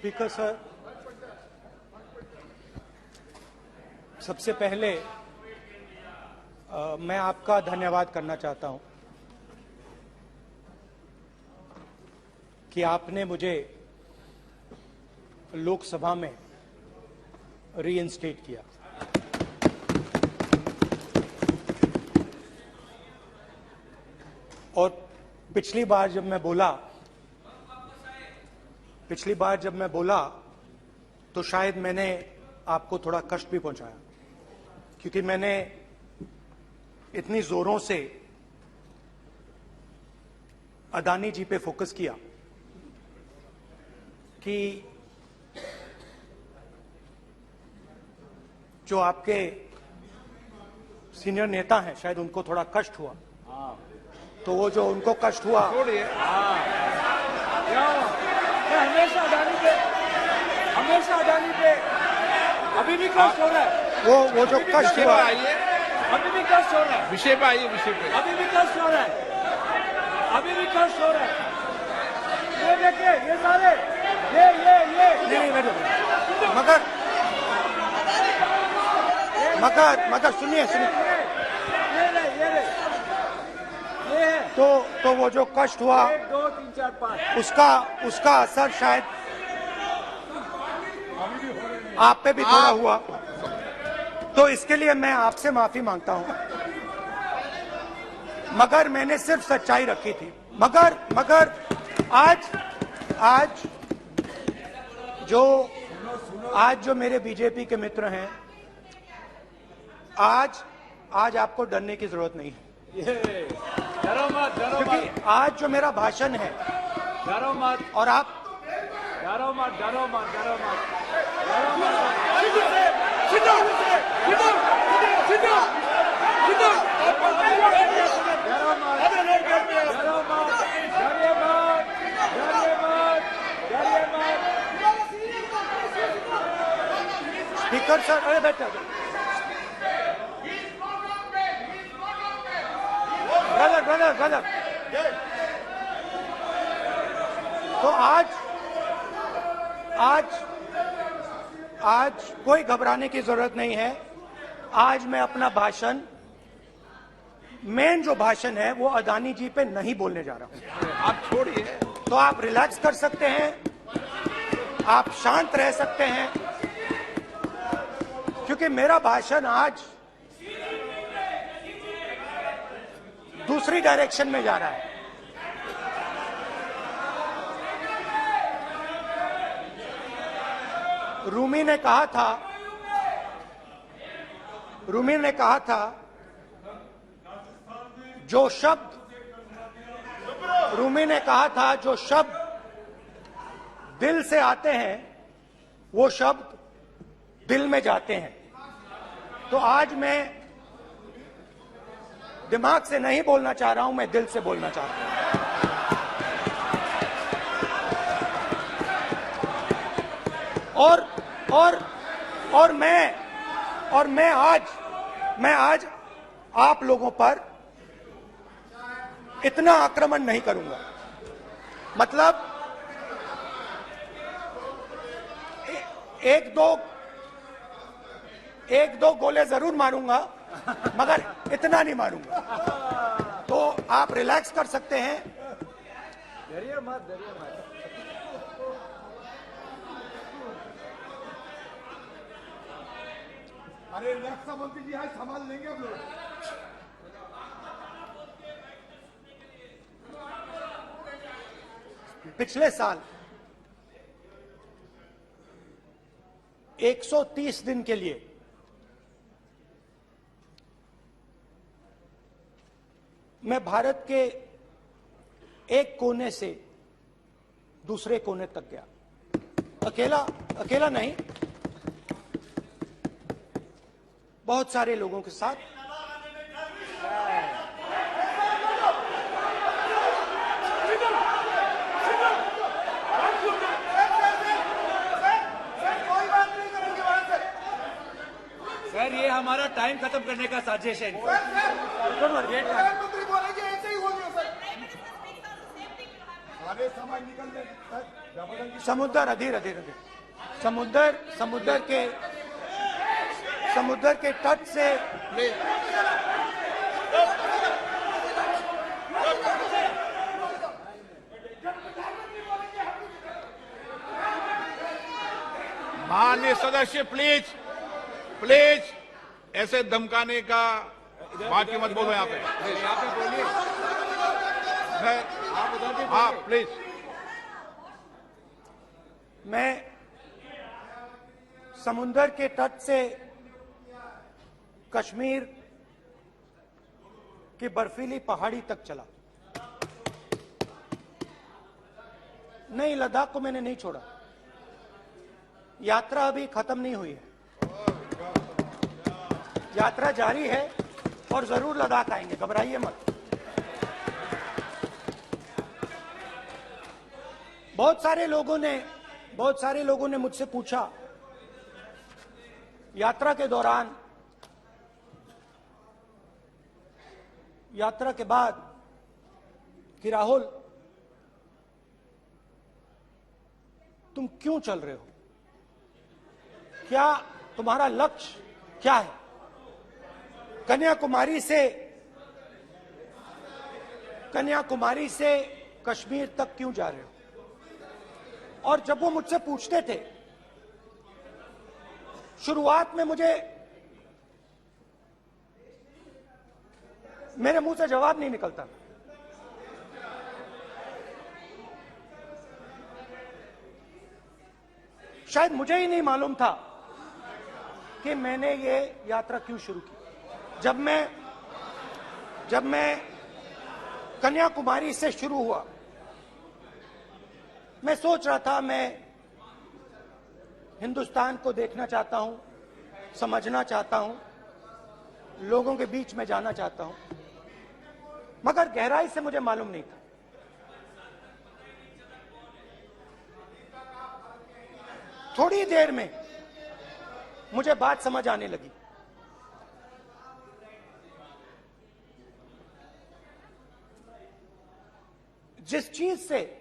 Speaker sir, सबसे पहले मैं आपका धन्यवाद करना चाहता हूं कि आपने मुझे लोकसभा में रीइंस्टेट किया। और पिछली बार जब मैं बोला तो शायद मैंने आपको थोड़ा कष्ट भी पहुंचाया, क्योंकि मैंने इतनी जोरों से अदानी जी पे फोकस किया कि जो आपके सीनियर नेता हैं शायद उनको थोड़ा कष्ट हुआ। तो वो जो उनको कष्ट हुआ, हमेशा अदानी पे अभी भी कष्ट हो रहा है। वो जो कष्ट हुआ, अभी भी कष्ट हो रहा है। विषय पे आइए, विषय पे। अभी भी कष्ट हो रहा है। ये देखिए, ये सारे ये नहीं मगर सुनिए तो वो जो कष्ट हुआ 1 2 3 4 5 उसका असर शायद आप पे भी थोड़ा हुआ। तो इसके लिए मैं आपसे माफी मांगता हूं, मगर मैंने सिर्फ सच्चाई रखी थी। मगर आज जो मेरे बीजेपी के मित्र हैं, आज आपको डरने की जरूरत नहीं है, डरो मत क्योंकि आज जो मेरा भाषण है, डरो मत और आप डरो मत स्पीकर सर, अरे बैठे ब्रदर। तो आज कोई घबराने की जरूरत नहीं है। आज मैं अपना भाषण, मेन जो भाषण है वो अदानी जी पे नहीं बोलने जा रहा हूं। आप छोड़िए, तो आप रिलैक्स कर सकते हैं, आप शांत रह सकते हैं, क्योंकि मेरा भाषण आज दूसरी डायरेक्शन में जा रहा है। रूमी ने कहा था जो शब्द दिल से आते हैं वो शब्द दिल में जाते हैं। तो आज मैं दिमाग से नहीं बोलना चाह रहा हूं, मैं दिल से बोलना चाह रहा हूं। और मैं आज आप लोगों पर इतना आक्रमण नहीं करूंगा। मतलब एक दो गोले जरूर मारूंगा, मगर इतना नहीं मारूंगा। तो आप रिलैक्स कर सकते हैं। डरिए मत अरे रक्षा मंत्री जी आज संभाल लेंगे आप लोग। पिछले साल 130 दिन के लिए मैं भारत के एक कोने से दूसरे कोने तक गया। अकेला नहीं, बहुत सारे लोगों के साथ। सर, ये हमारा टाइम खत्म करने का साजिश है। प्रधानमंत्री बोलेंगे ऐसे ही हो गया सर। अरे समय निकलने जबरदस्ती समुद्र अधीर अधीर अधीर समुद्र के तट से माननीय सदस्य प्लीज प्लीज ऐसे धमकाने का बात की मत बोलो यहाँ पे यहाँ पे बोलिए। आप उधर भी हाँ प्लीज। मैं समुद्र के तट से कश्मीर की बर्फीली पहाड़ी तक चला। नहीं, लद्दाख को मैंने नहीं छोड़ा। यात्रा अभी खत्म नहीं हुई है, यात्रा जारी है और जरूर लद्दाख आएंगे, घबराइए मत। बहुत सारे लोगों ने मुझसे पूछा यात्रा के दौरान, यात्रा के बाद कि राहुल तुम क्यों चल रहे हो, क्या तुम्हारा लक्ष्य क्या है, कन्याकुमारी से कश्मीर तक क्यों जा रहे हो। और जब वो मुझसे पूछते थे, शुरुआत में मेरे मुंह से जवाब नहीं निकलता। शायद मुझे ही नहीं मालूम था कि मैंने ये यात्रा क्यों शुरू की। जब मैं कन्याकुमारी से शुरू हुआ, मैं सोच रहा था मैं हिंदुस्तान को देखना चाहता हूं, समझना चाहता हूं, लोगों के बीच में जाना चाहता हूं, मगर गहराई से मुझे मालूम नहीं था। थोड़ी देर में मुझे बात समझ आने लगी। जिस चीज से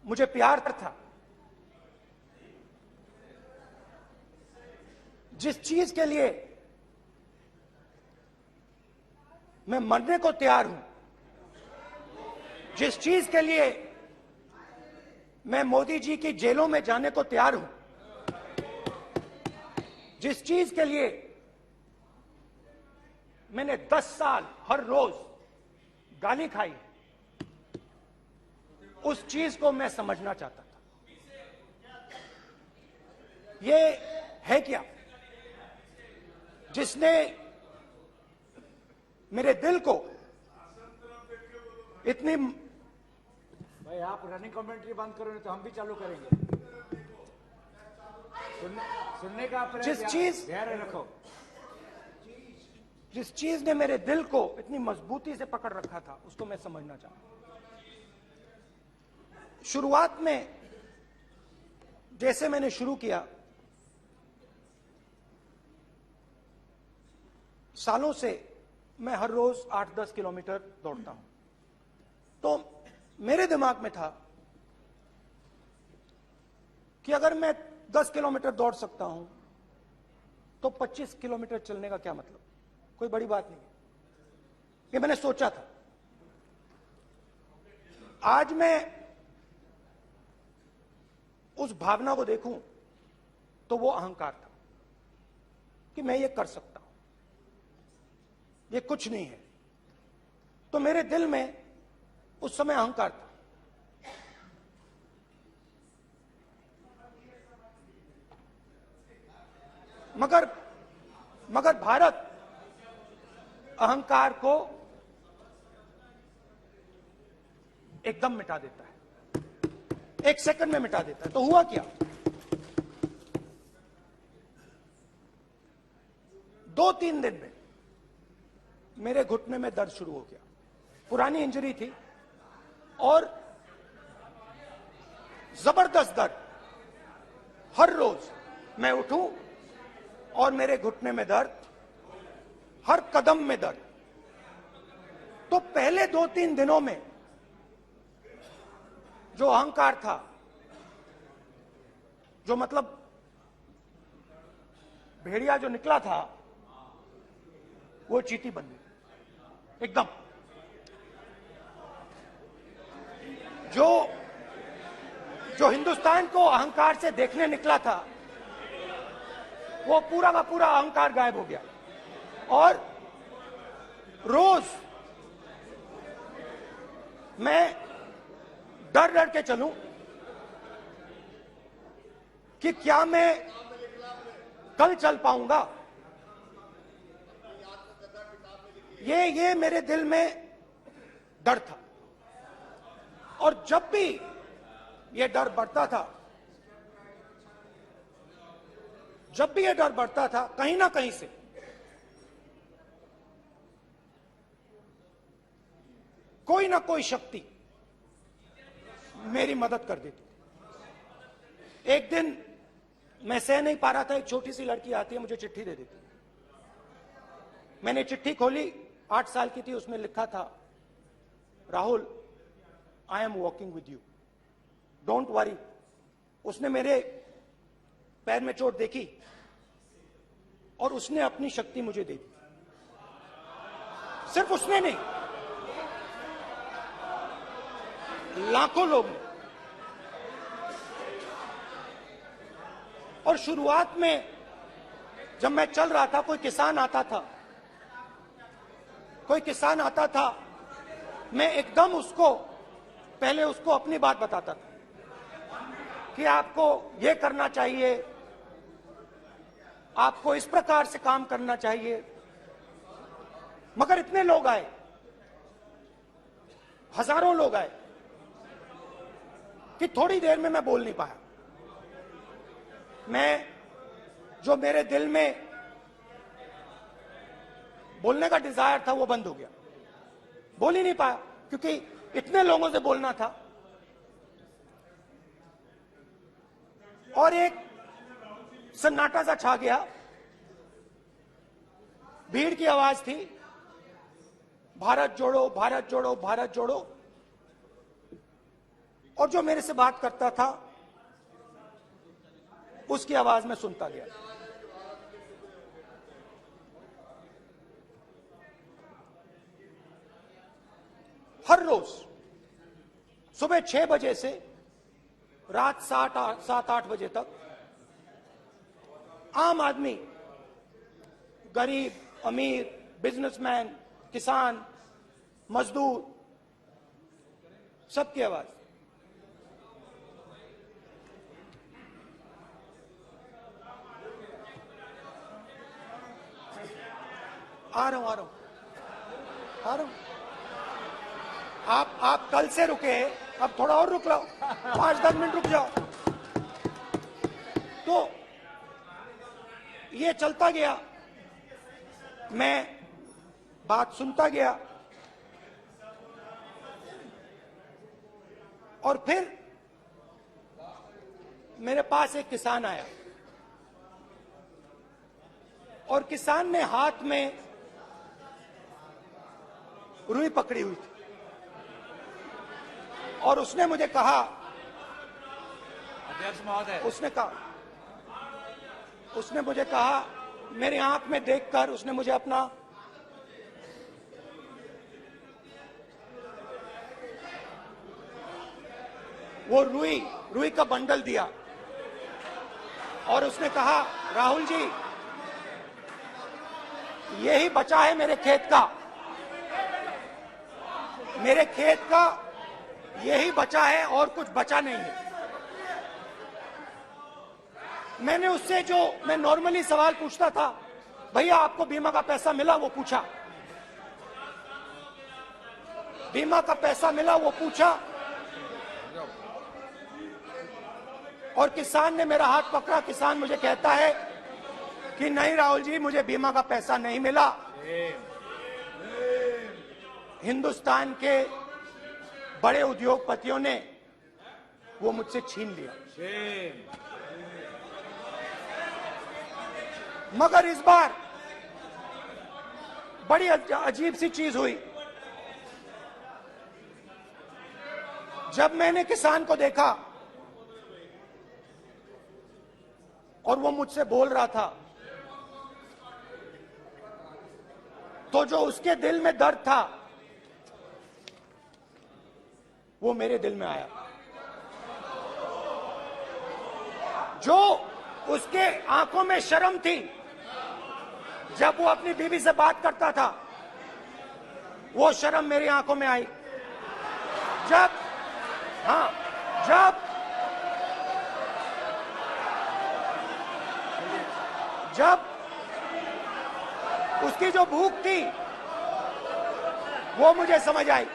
मुझे प्यार था, जिस चीज के लिए मैं मरने को तैयार हूं, जिस चीज के लिए मैं मोदी जी की जेलों में जाने को तैयार हूं, जिस चीज के लिए मैंने 10 साल हर रोज गाली खाई, उस चीज को मैं समझना चाहता था। ये है क्या जिसने मेरे दिल को इतनी, भाई आप रनिंग कमेंट्री बंद करो नहीं तो हम भी चालू करेंगे। सुनने का आप जिस चीज धैर्य रखो। जिस चीज ने मेरे दिल को इतनी मजबूती से पकड़ रखा था, उसको मैं समझना चाहता। शुरुआत में जैसे मैंने शुरू किया, सालों से मैं हर रोज 8-10 किलोमीटर दौड़ता हूं, तो मेरे दिमाग में था कि अगर मैं 10 किलोमीटर दौड़ सकता हूं तो 25 किलोमीटर चलने का क्या मतलब, कोई बड़ी बात नहीं। ये मैंने सोचा था। आज मैं उस भावना को देखूं तो वो अहंकार था कि मैं ये कर सकता हूं, ये कुछ नहीं है। तो मेरे दिल में उस समय अहंकार था। मगर भारत अहंकार को एकदम मिटा देता है, 1 सेकंड में मिटा देता है। तो हुआ क्या, 2-3 दिन में मेरे घुटने में दर्द शुरू हो गया। पुरानी इंजरी थी और जबरदस्त दर्द। हर रोज मैं उठूं और मेरे घुटने में दर्द, हर कदम में दर्द। तो पहले 2-3 दिनों में जो अहंकार था, जो मतलब भेड़िया जो निकला था, वो चींटी बन गई एकदम। जो हिंदुस्तान को अहंकार से देखने निकला था, वो पूरा का पूरा अहंकार गायब हो गया। और रोज मैं डर डर के चलूं कि क्या मैं कल चल पाऊंगा। ये मेरे दिल में डर था। और जब भी ये डर बढ़ता था, कहीं ना कहीं से कोई ना कोई शक्ति मेरी मदद कर देती। एक दिन मैं सह नहीं पा रहा था, एक छोटी सी लड़की आती है, मुझे चिट्ठी दे देती। मैंने चिट्ठी खोली, 8 साल की थी, उसमें लिखा था, Rahul, I am walking with you, don't worry. उसने मेरे पैर में चोट देखी और उसने अपनी शक्ति मुझे दे दी। सिर्फ उसने नहीं, लाखों लोग ने। और शुरुआत में जब मैं चल रहा था, कोई किसान आता था, मैं एकदम पहले उसको अपनी बात बताता था कि आपको ये करना चाहिए, आपको इस प्रकार से काम करना चाहिए। मगर इतने लोग आए, हजारों लोग आए, कि थोड़ी देर में मैं बोल नहीं पाया। जो मेरे दिल में बोलने का डिजायर था, वो बंद हो गया। बोल ही नहीं पाया, क्योंकि इतने लोगों से बोलना था। और एक सन्नाटा सा छा गया, भीड़ की आवाज थी, भारत जोड़ो, भारत जोड़ो, भारत जोड़ो। और जो मेरे से बात करता था, उसकी आवाज में सुनता गया। हर रोज सुबह 6 बजे से रात 7-8 बजे तक आम आदमी, गरीब, अमीर, बिजनेसमैन, किसान, मजदूर, सबकी आवाज। आ रहा हूं। आप कल से रुके, अब थोड़ा और रुक लो, 5-10 मिनट रुक जाओ। तो ये चलता गया, मैं बात सुनता गया। और फिर मेरे पास एक किसान आया, और किसान ने हाथ में रुई पकड़ी हुई थी, और उसने मुझे कहा, अध्यक्ष महोदय, उसने मुझे कहा, मेरी आंख में देखकर उसने मुझे अपना वो रुई का बंडल दिया, और उसने कहा, राहुल जी, यही बचा है मेरे खेत का, यही बचा है, और कुछ बचा नहीं है। मैंने उससे, जो मैं नॉर्मली सवाल पूछता था, भैया आपको बीमा का पैसा मिला, वो पूछा। बीमा का पैसा मिला, वो पूछा। और किसान ने मेरा हाथ पकड़ा। किसान मुझे कहता है कि नहीं राहुल जी, मुझे बीमा का पैसा नहीं मिला, हिंदुस्तान के बड़े उद्योगपतियों ने वो मुझसे छीन लिया। मगर इस बार बड़ी अजीब सी चीज हुई। जब मैंने किसान को देखा और वो मुझसे बोल रहा था, तो जो उसके दिल में दर्द था वो मेरे दिल में आया। जो उसके आंखों में शर्म थी जब वो अपनी बीवी से बात करता था, वो शर्म मेरी आंखों में आई। जब उसकी जो भूख थी वो मुझे समझ आई।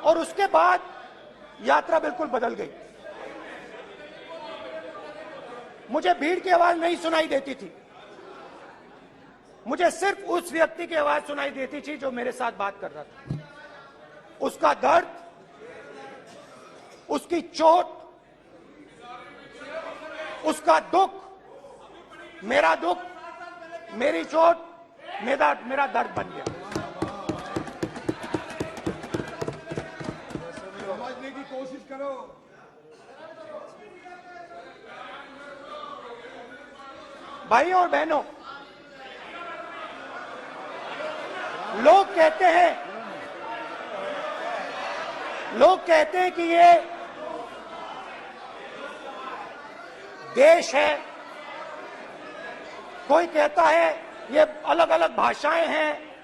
और उसके बाद यात्रा बिल्कुल बदल गई। मुझे भीड़ की आवाज नहीं सुनाई देती थी, मुझे सिर्फ उस व्यक्ति की आवाज सुनाई देती थी जो मेरे साथ बात कर रहा था। उसका दर्द, उसकी चोट, उसका दुख, मेरा दुख, मेरी चोट, मेरा दर्द बन गया। समझने की कोशिश करो। भाइयों और बहनों, लोग कहते हैं कि ये देश है, कोई कहता है ये अलग अलग भाषाएं हैं,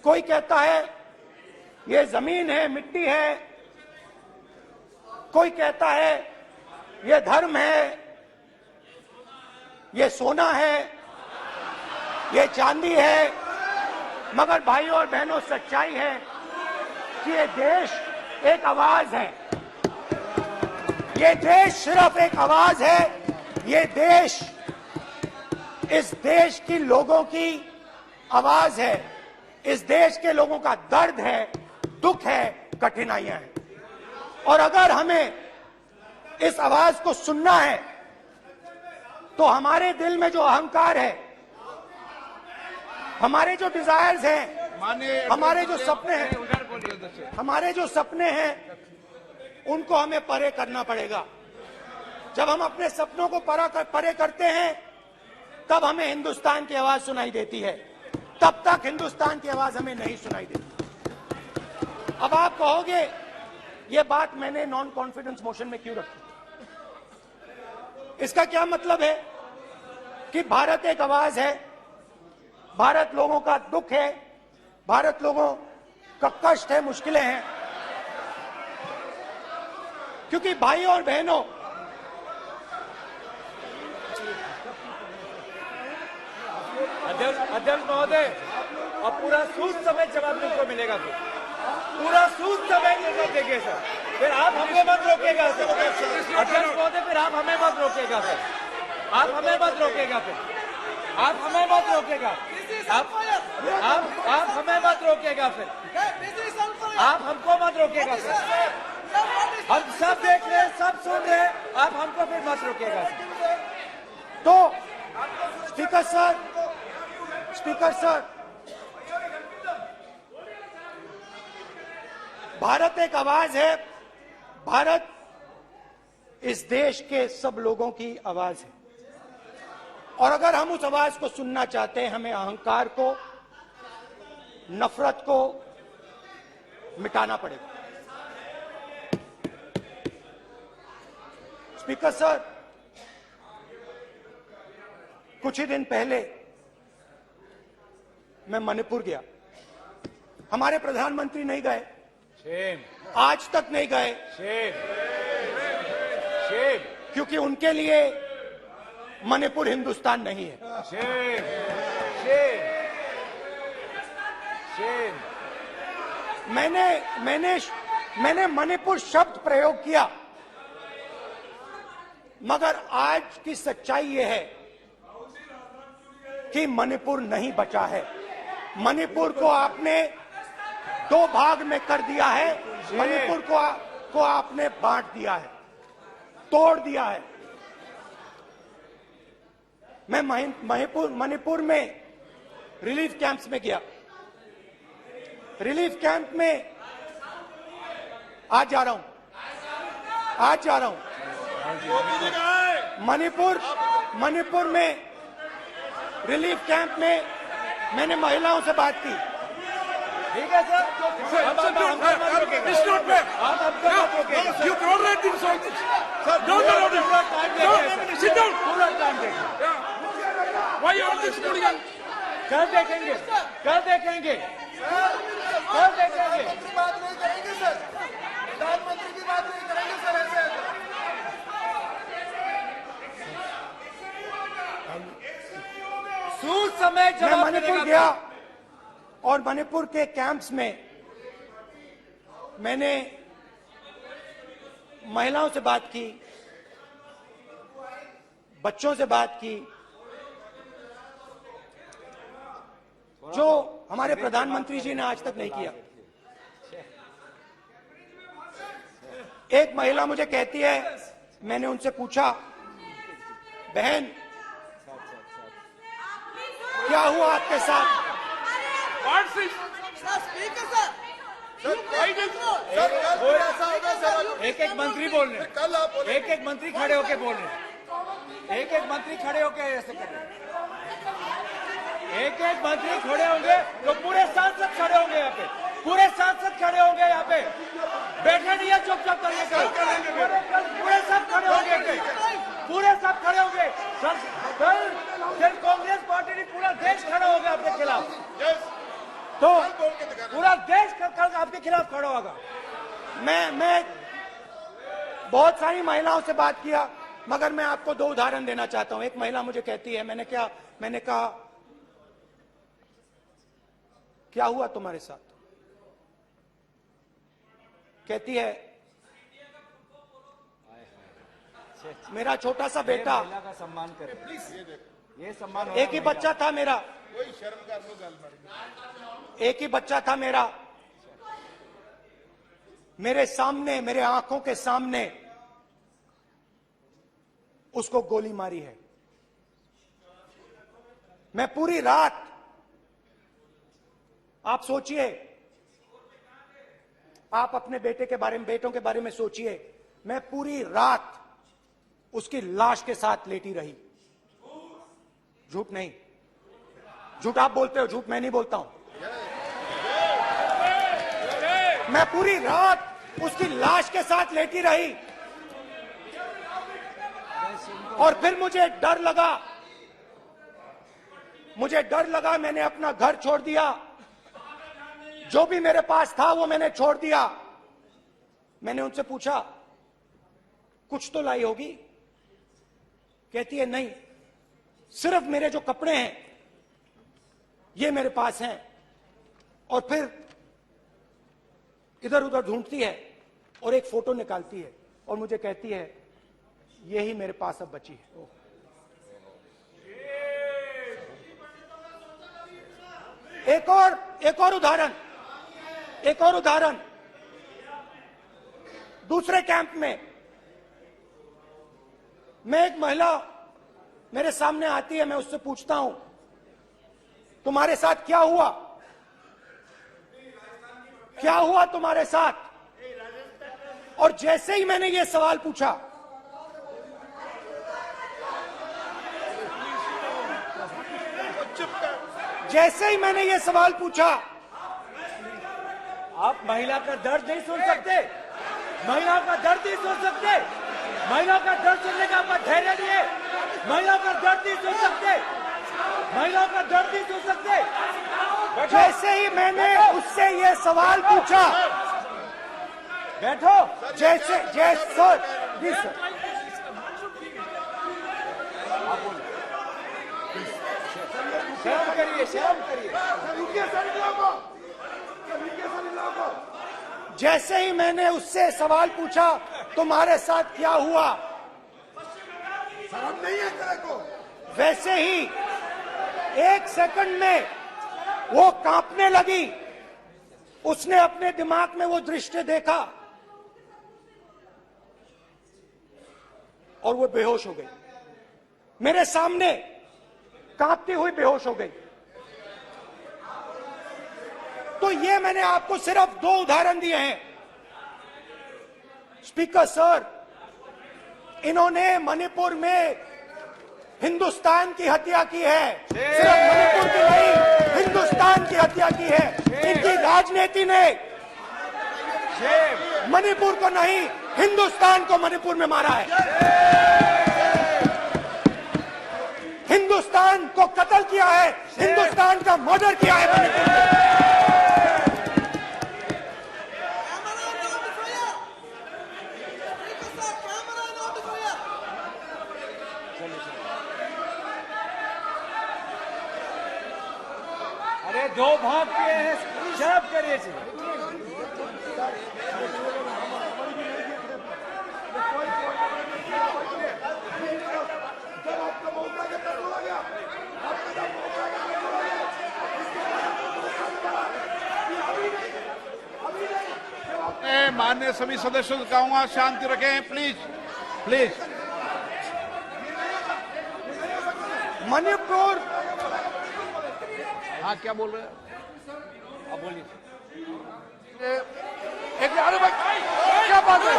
कोई कहता है ये जमीन है, मिट्टी है, कोई कहता है ये धर्म है, ये सोना है, ये चांदी है। मगर भाइयों और बहनों, सच्चाई है कि ये देश एक आवाज है। ये देश सिर्फ एक आवाज है। ये देश, इस देश की लोगों की आवाज है। इस देश के लोगों का दर्द है, दुख है, कठिनाइयां हैं। और अगर हमें इस आवाज को सुनना है तो हमारे दिल में जो अहंकार है, हमारे जो डिजायर्स हैं, हमारे जो सपने हैं, उनको हमें परे करना पड़ेगा। जब हम अपने सपनों को परे करते हैं तब हमें हिंदुस्तान की आवाज सुनाई देती है, तब तक हिंदुस्तान की आवाज हमें नहीं सुनाई देती। अब आप कहोगे ये बात मैंने नॉन कॉन्फिडेंस मोशन में क्यों रखी? इसका क्या मतलब है कि भारत एक आवाज है, भारत लोगों का दुख है, भारत लोगों का कष्ट है, मुश्किलें हैं। क्योंकि भाइयों और बहनों, अध्यक्ष महोदय, अब पूरा सूद समेत जवाब तुमको मिलेगा। पूरा सूद समेत जवाब देंगे सर। फिर आप हमें मत रोकेगा सर। अध्यक्ष महोदय, फिर आप हमें मत रोकेगा सर। आप हमें मत रोकेगा फिर। आप हमें मत रोकेगा। आप हमें मत रोकेगा फिर। आप हमको मत रोकेगा सर। हम सब देख रहे हैं, सब सुन रहे हैं, आप हमको फिर मत रोकेगा सर। तो स्पीकर सर, भारत एक आवाज है। भारत इस देश के सब लोगों की आवाज है। और अगर हम उस आवाज को सुनना चाहते हैं, हमें अहंकार को, नफरत को मिटाना पड़ेगा। स्पीकर सर, कुछ ही दिन पहले मैं मणिपुर गया। हमारे प्रधानमंत्री नहीं गए, आज तक नहीं गए, क्योंकि उनके लिए मणिपुर हिंदुस्तान नहीं है। मैंने मणिपुर शब्द प्रयोग किया, मगर आज की सच्चाई यह है कि मणिपुर नहीं बचा है। मणिपुर को आपने दो भाग में कर दिया है। मणिपुर को आपने बांट दिया है, तोड़ दिया है। मैं मणिपुर में रिलीफ कैंप्स में गया। रिलीफ कैंप में आज जा रहा हूं, आज जा रहा हूं मणिपुर में रिलीफ कैंप में मैंने महिलाओं से बात की। ठीक है सर, अब मत रोकेगा। It's not fair. आप हमको मत रोकेगा। You tolerate insults. Sir, Don't allow it. पूरा टाइम देंगे। No, sit down. पूरा टाइम देंगे। Yeah. Why you all this hooligan? कल देखेंगे, कल देखेंगे, कल देखेंगे। बात नहीं करेंगे सर, प्रधानमंत्री की बात नहीं करेंगे सर ऐसे। सूद समय मैं जवाब मणिपुर मिलेगा। गया और मणिपुर के कैंप्स में मैंने महिलाओं से बात की, बच्चों से बात की, जो हमारे प्रधानमंत्री जी ने आज तक नहीं किया। एक महिला मुझे कहती है, मैंने उनसे पूछा, बहन क्या हुआ आपके साथ? What's this? एक एक मंत्री बोल रहे हैं, कल आप बोले एक एक मंत्री खड़े होके बोल रहे हैं, एक एक मंत्री खड़े होके ऐसे कर रहे हैं। एक एक मंत्री खड़े होंगे तो पूरे सांसद खड़े होंगे यहाँ पे, पूरे सांसद खड़े होंगे यहाँ पे। बैठे नहीं है, चुपचाप करिए। कल पूरे सब खड़े होंगे, पूरे सब खड़े होंगे। कल कांग्रेस पार्टी ने पूरा देश खड़ा होगा आपके खिलाफ, तो पूरा देश कल आपके खिलाफ खड़ा होगा। मैं बहुत सारी महिलाओं से बात किया, मगर मैं आपको दो उदाहरण देना चाहता हूं। एक महिला मुझे कहती है, मैंने कहा क्या हुआ तुम्हारे साथ? कहती है, मेरा छोटा सा बेटा, महिला का सम्मान करें प्लीज, ये सम्मान। एक ही बच्चा था मेरा, एक ही बच्चा था मेरा, मेरे सामने, मेरे आंखों के सामने उसको गोली मारी है। मैं पूरी रात, आप सोचिए, आप अपने बेटे के बारे में, बेटों के बारे में सोचिए, मैं पूरी रात उसकी लाश के साथ लेटी रही। झूठ नहीं, झूठ आप बोलते हो, झूठ मैं नहीं बोलता हूं। मैं पूरी रात उसकी लाश के साथ लेटी रही और फिर मुझे डर लगा, मैंने अपना घर छोड़ दिया, जो भी मेरे पास था वो मैंने छोड़ दिया। मैंने उनसे पूछा, कुछ तो लाई होगी? कहती है, नहीं, सिर्फ मेरे जो कपड़े हैं ये मेरे पास हैं। और फिर इधर उधर ढूंढती है और एक फोटो निकालती है और मुझे कहती है, यही मेरे पास अब बची है। एक और उदाहरण, दूसरे कैंप में मैं, एक महिला मेरे सामने आती है, मैं उससे पूछता हूं, तुम्हारे साथ क्या हुआ? क्या हुआ तुम्हारे साथ? और जैसे ही मैंने ये सवाल पूछा, आप महिला का दर्द नहीं सुन सकते, महिला का दर्द नहीं सुन सकते, महिला का दर्द सुनने का आपका धैर्य नहीं है, महिला का दर्द नहीं सुन सकते, महिला का दर्द नहीं सुन सकते। जैसे ही मैंने उससे ये सवाल पूछा, बैठो, जैसे शर्म करिए, शर्म करिए। जैसे ही मैंने उससे सवाल पूछा, तुम्हारे साथ क्या हुआ, शर्म नहीं है तेरे को? वैसे ही एक सेकंड में वो कांपने लगी। उसने अपने दिमाग में वो दृश्य देखा और वो बेहोश हो गई। मेरे सामने कांपती हुई बेहोश हो गई। तो ये मैंने आपको सिर्फ 2 उदाहरण दिए हैं। स्पीकर सर, इन्होंने मणिपुर में हिंदुस्तान की हत्या की है, सिर्फ मणिपुर की नहीं, हिंदुस्तान की हत्या की है। इनकी राजनीति ने मणिपुर को नहीं, हिंदुस्तान को मणिपुर में मारा है। हिंदुस्तान को कत्ल किया है, हिंदुस्तान का मर्डर किया है मणिपुर में। अरे 2 भाग किए हैं, शराब करिए जी। माननीय सभी सदस्यों से कहूंगा शांति रखें, प्लीज प्लीज। मणिपुर, हाँ क्या बोल रहे हैं? अब बोलिए। एक अरे भाई क्या बात है?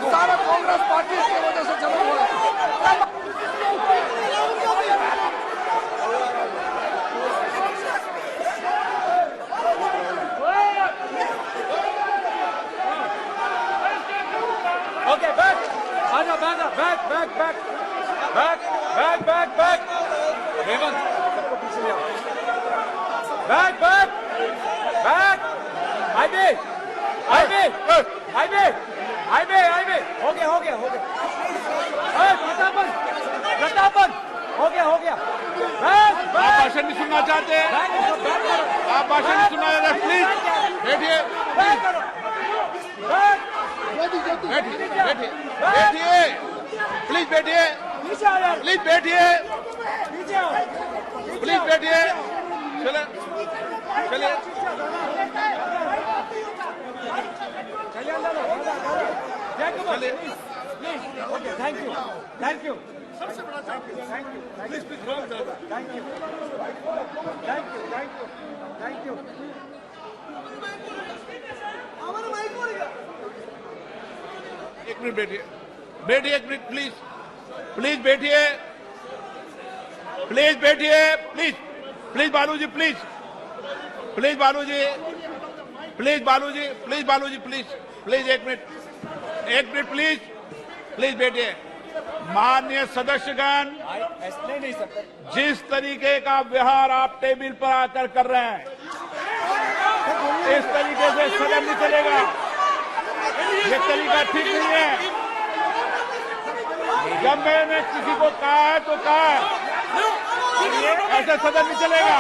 सारा कांग्रेस पार्टी की वजह से चला हुआ है। ओके, बैक आ जाओ, बैक हेमंत, सबको पीछे ले आओ। बैक हाईवे हो गया प्रतापन हो गया। आप भाषण नहीं सुनना चाहते हैं? आप भाषण नहीं सुनना चाहते? प्लीज बैठिए, प्लीज बैठिए, चलिए। Thank you. एक मिनट बैठिए, एक मिनट प्लीज बैठिए, बालूजी एक मिनट प्लीज बैठिए। माननीय सदस्यगण, ऐसे नहीं सकते। जिस तरीके का व्यवहार आप टेबल पर आकर कर रहे हैं, इस तरीके से सदन नहीं चलेगा। ये तरीका ठीक नहीं है। जब मैंने किसी को कहा है तो कहा है, ऐसे सदन नहीं चलेगा।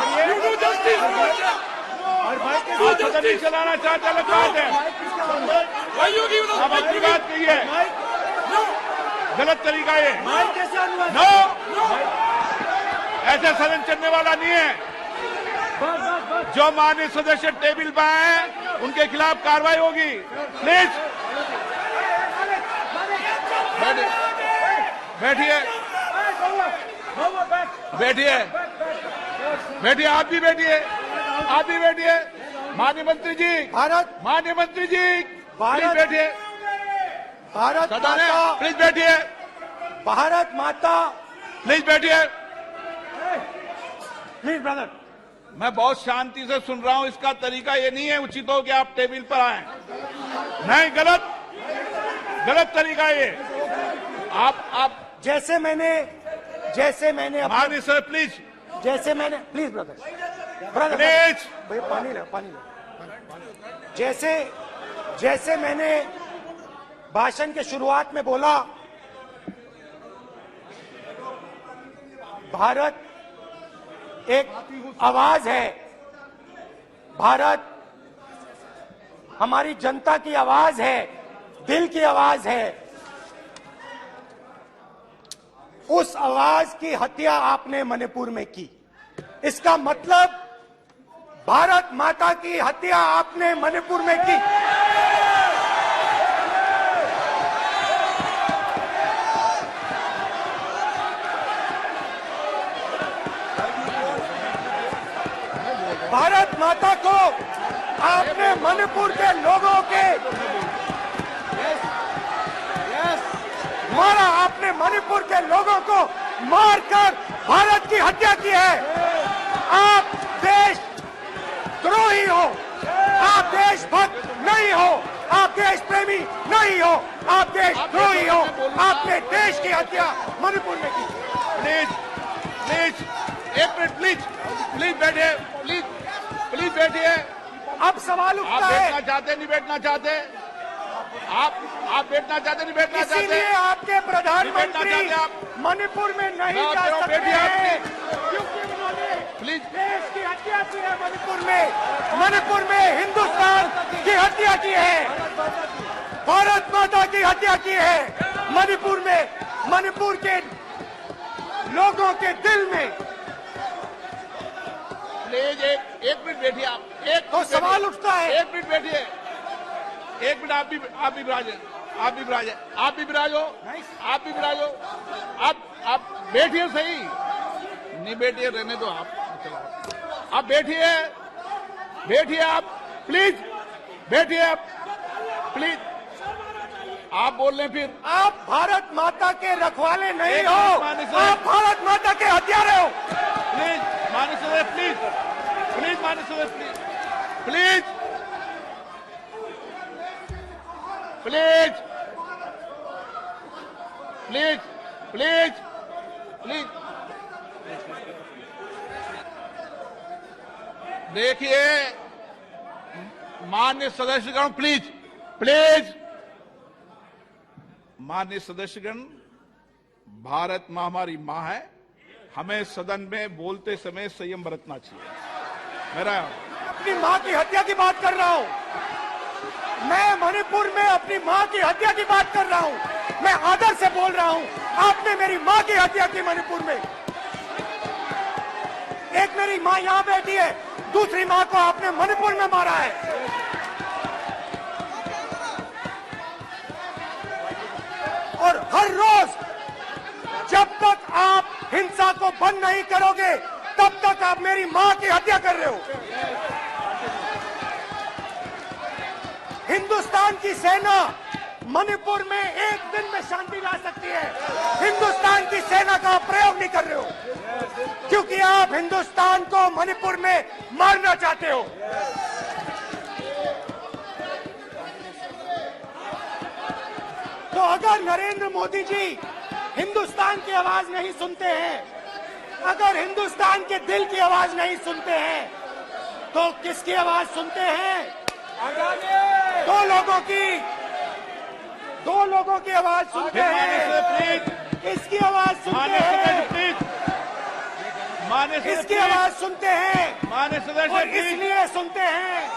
आप सदन नहीं चलाना चाहते, अलग बात है। आप अपनी बात कहिए, गलत तरीका ये। नो, ऐसे सदन चलने वाला नहीं है। जो माननीय सदस्य टेबल पर आए उनके खिलाफ कार्रवाई होगी। प्लीज बैठिए, आप भी बैठिए। माननीय मंत्री जी, प्लीज बैठिए। भारत सदन है, माता, प्लीज बैठिए। भारत माता, प्लीज बैठिए। Please brother. मैं बहुत शांति से सुन रहा हूं, इसका तरीका ये नहीं है उचित हो कि आप टेबल पर आए। नहीं, गलत तरीका ये। आप जैसे मैंने अपने- माननीय सर प्लीज जैसे मैंने, प्लीज ब्रदर प्लीज भैया पानी लो। जैसे मैंने भाषण के शुरुआत में बोला, भारत एक आवाज है, भारत हमारी जनता की आवाज है, दिल की आवाज है। उस आवाज की हत्या आपने मणिपुर में की। इसका मतलब भारत माता की हत्या आपने मणिपुर में की। भारत माता को आपने मणिपुर के लोगों के मारा, आपने मणिपुर के लोगों को मारकर भारत की हत्या की है। आप देशद्रोही हो, आप देशभक्त नहीं हो, आप देश प्रेमी नहीं हो, आप देशद्रोही हो। आपने देश की हत्या मणिपुर में की। प्लीज एक मिनट प्लीज बैठिए, प्लीज बैठिए। अब सवाल आप उठता है, बैठना चाहते नहीं बैठना चाहते, आप बैठना चाहते नहीं बैठना चाहते, इसीलिए आपके प्रधानमंत्री नहीं बैठना चाहते मणिपुर में नहीं मैं जा आपको सकते बैठिए आप, हैं, क्योंकि उन्होंने प्लीज देश की हत्या की है। मणिपुर में हिंदुस्तान की हत्या की है, भारत माता की हत्या की है। मणिपुर के लोगों के दिल में। प्लीज एक मिनट बैठिए आप, एक तो मिनट सवाल बैठिए, उठता है, एक मिनट बैठिए, एक मिनट आप भी विराजे, आप भी विराजो, आप बैठिए सही, नहीं बैठिए रहने दो आप बैठिए आप प्लीज बैठिए आप प्लीज, आप बोल रहे फिर आप भारत माता के रखवाले नहीं एक हो, मिनट माननीय सर। आप भारत माता के हत्यारे हो। प्लीज माननीय सदस्य प्लीज माननीय सदस्य प्लीज देखिए माननीय सदस्यगण, प्लीज माननीय सदस्यगण, भारत मां हमारी मां है, हमें सदन में बोलते समय संयम बरतना चाहिए। मेरा अपनी मां की हत्या की बात कर रहा हूं, मैं मणिपुर में अपनी मां की हत्या की बात कर रहा हूं, मैं आदर से बोल रहा हूं। आपने मेरी मां की हत्या की मणिपुर में। एक मेरी मां यहां बैठी है, दूसरी मां को आपने मणिपुर में मारा है। और हर रोज जब तक आप हिंसा को बंद नहीं करोगे, तब तक आप मेरी मां की हत्या कर रहे हो। हिंदुस्तान की सेना मणिपुर में एक दिन में शांति ला सकती है, हिंदुस्तान की सेना का प्रयोग नहीं कर रहे हो, क्योंकि आप हिंदुस्तान को मणिपुर में मारना चाहते हो। तो अगर नरेंद्र मोदी जी हिंदुस्तान की आवाज नहीं सुनते हैं, अगर हिंदुस्तान के दिल की आवाज नहीं सुनते हैं, तो किसकी आवाज सुनते हैं? दो लोगों की आवाज सुनते हैं। इसकी आवाज सुनते हैं, इसकी आवाज सुनते हैं, माननीय सदस्य और इसलिए सुनते हैं।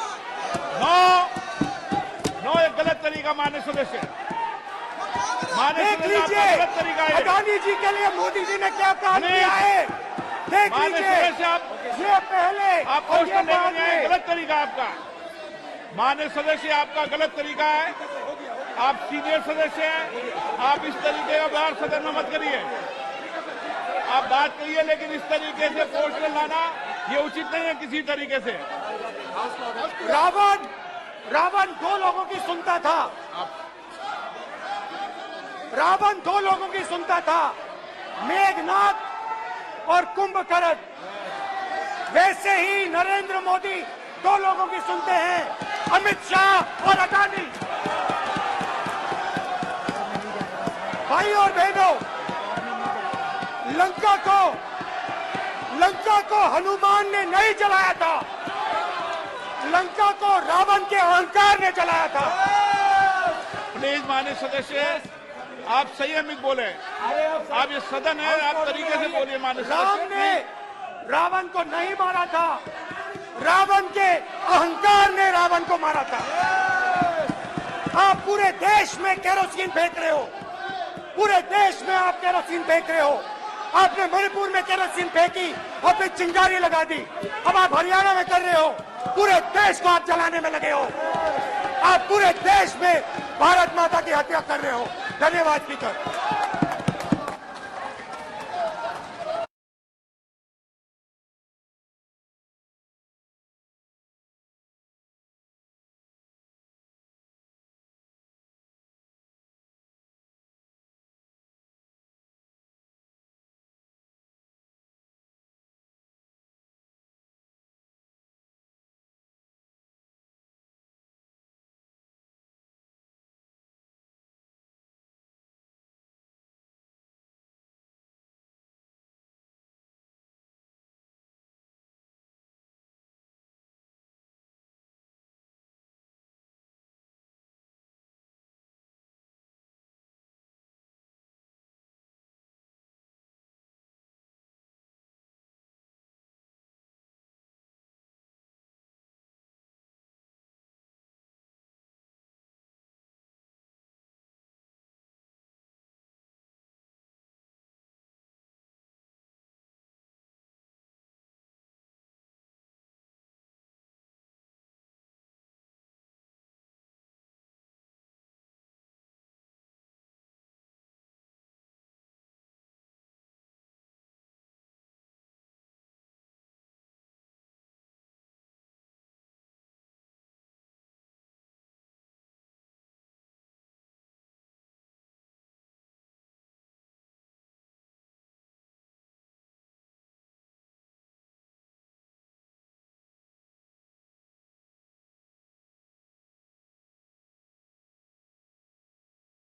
नो ये गलत तरीका माननीय सदस्य, देख लीजिए गलत तरीका है। अडानी जी के लिए मोदी जी ने क्या काम किया है, देख माननीय लीजिए। सदस्य आप ये पहले आपको और ये बाद में। गलत तरीका आपका, माननीय सदस्य आपका गलत तरीका है, आप सीनियर सदस्य हैं, आप इस तरीके का व्यवहार सदन में मत करिए। आप बात करिए, लेकिन इस तरीके से पोस्टर लाना ये उचित नहीं है किसी तरीके से। रावण दो लोगों की सुनता था, रावण दो लोगों की सुनता था, मेघनाथ और कुंभकर्ण। वैसे ही नरेंद्र मोदी दो लोगों की सुनते हैं, अमित शाह और अडानी। भाई और बहनों, लंका को हनुमान ने नहीं जलाया था, लंका को रावण के अहंकार ने जलाया था। प्लीज माननीय सदस्य, आप संयमित बोले। आप ये सदन है, आप तरीके से बोलिए माननीय राम सदस्य। ने रावण को नहीं मारा था, रावण के अहंकार ने रावण को मारा था। आप पूरे देश में केरोसिन फेंक रहे हो, पूरे देश में आप केरोसिन फेंक रहे हो। आपने मणिपुर में केरोसिन फेंकी और फिर चिंगारी लगा दी। अब आप हरियाणा में कर रहे हो, पूरे देश को आप जलाने में लगे हो। आप पूरे देश में भारत माता की हत्या कर रहे हो। धन्यवाद स्पीकर।